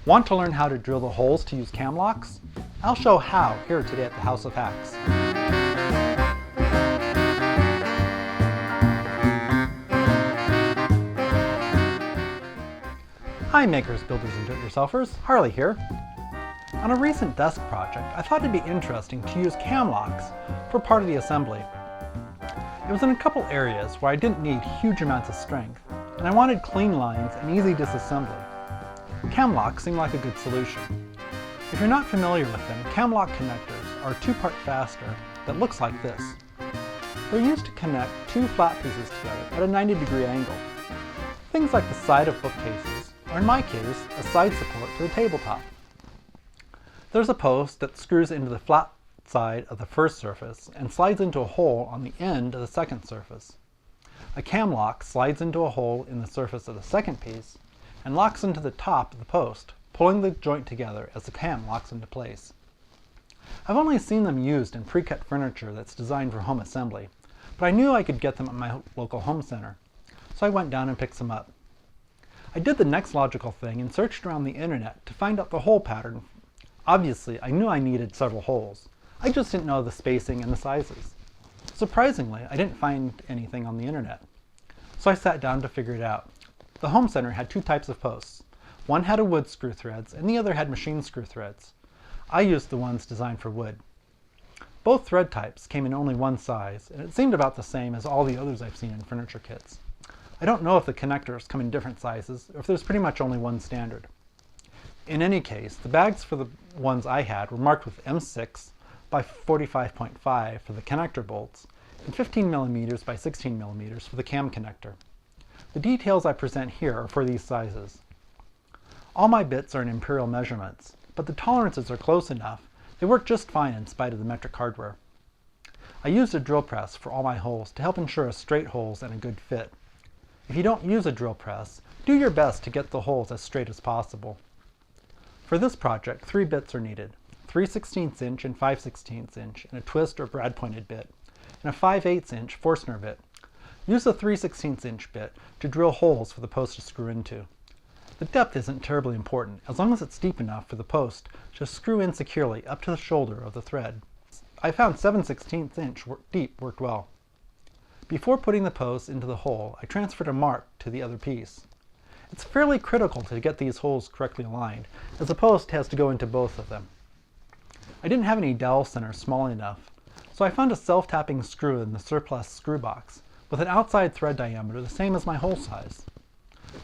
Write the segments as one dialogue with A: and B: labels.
A: Want to learn how to drill the holes to use cam locks? I'll show how here today at the House of Hacks. Hi makers, builders, and do-it-yourselfers, Harley here. On a recent desk project, I thought it'd be interesting to use cam locks for part of the assembly. It was in a couple areas where I didn't need huge amounts of strength, and I wanted clean lines and easy disassembly. Cam locks seem like a good solution. If you're not familiar with them, cam lock connectors are a two-part fastener that looks like this. They're used to connect two flat pieces together at a 90-degree angle. Things like the side of bookcases, or in my case, a side support to the tabletop. There's a post that screws into the flat side of the first surface and slides into a hole on the end of the second surface. A cam lock slides into a hole in the surface of the second piece and locks into the top of the post, pulling the joint together as the cam locks into place. I've only seen them used in pre-cut furniture that's designed for home assembly, but I knew I could get them at my local home center, so I went down and picked some up. I did the next logical thing and searched around the internet to find out the hole pattern. Obviously, I knew I needed several holes. I just didn't know the spacing and the sizes. Surprisingly, I didn't find anything on the internet, so I sat down to figure it out. The home center had two types of posts. One had a wood screw threads and the other had machine screw threads. I used the ones designed for wood. Both thread types came in only one size, and it seemed about the same as all the others I've seen in furniture kits. I don't know if the connectors come in different sizes or if there's pretty much only one standard. In any case, the bags for the ones I had were marked with M6 by 45.5 for the connector bolts and 15mm by 16mm for the cam connector. The details I present here are for these sizes. All my bits are in imperial measurements, but the tolerances are close enough they work just fine in spite of the metric hardware. I used a drill press for all my holes to help ensure straight holes and a good fit. If you don't use a drill press, do your best to get the holes as straight as possible. For this project, 3 bits are needed: 3/16 inch and 5/16 inch, and a twist or brad pointed bit, and a 5/8 inch Forstner bit. Use the 3/16 inch bit to drill holes for the post to screw into. The depth isn't terribly important, as long as it's deep enough for the post to screw in securely up to the shoulder of the thread. I found 7/16 inch deep worked well. Before putting the post into the hole, I transferred a mark to the other piece. It's fairly critical to get these holes correctly aligned, as the post has to go into both of them. I didn't have any dowel centers small enough, so I found a self-tapping screw in the surplus screw box with an outside thread diameter the same as my hole size.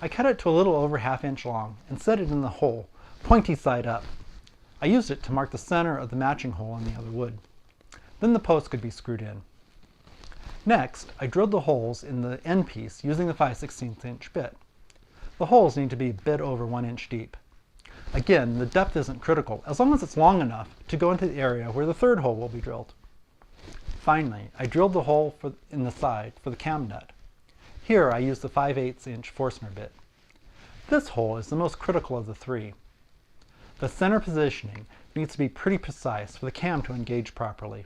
A: I cut it to a little over 1/2 inch long and set it in the hole, pointy side up. I used it to mark the center of the matching hole in the other wood. Then the post could be screwed in. Next, I drilled the holes in the end piece using the 5/16 inch bit. The holes need to be a bit over 1 inch deep. Again, the depth isn't critical, as long as it's long enough to go into the area where the third hole will be drilled. Finally, I drilled the hole in the side for the cam nut. Here I used the 5/8 inch Forstner bit. This hole is the most critical of the 3. The center positioning needs to be pretty precise for the cam to engage properly.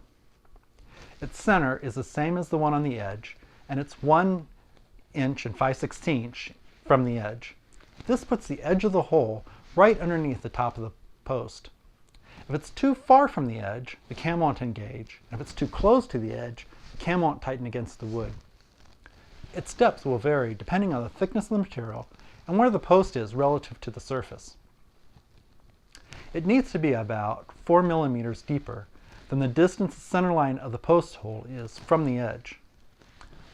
A: Its center is the same as the one on the edge, and it's 1 inch and 5/16 from the edge. This puts the edge of the hole right underneath the top of the post. If it's too far from the edge, the cam won't engage, and if it's too close to the edge, the cam won't tighten against the wood. Its depth will vary depending on the thickness of the material and where the post is relative to the surface. It needs to be about 4mm deeper than the distance the center line of the post hole is from the edge.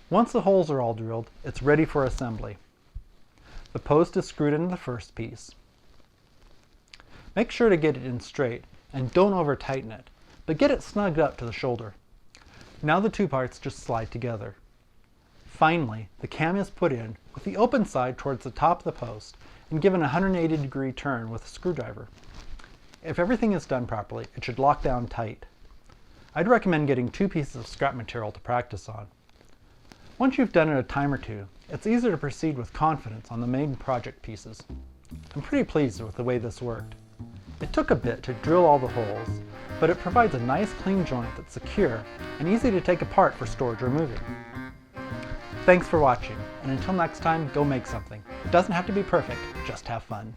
A: Once the holes are all drilled, it's ready for assembly. The post is screwed into the first piece. Make sure to get it in straight and don't over tighten it, but get it snugged up to the shoulder. Now the two parts just slide together. Finally, the cam is put in with the open side towards the top of the post and given a 180-degree turn with a screwdriver. If everything is done properly, it should lock down tight. I'd recommend getting 2 pieces of scrap material to practice on. Once you've done it a time or two, it's easier to proceed with confidence on the main project pieces. I'm pretty pleased with the way this worked. It took a bit to drill all the holes, but it provides a nice clean joint that's secure and easy to take apart for storage or moving. Thanks for watching, and until next time, go make something. It doesn't have to be perfect, just have fun.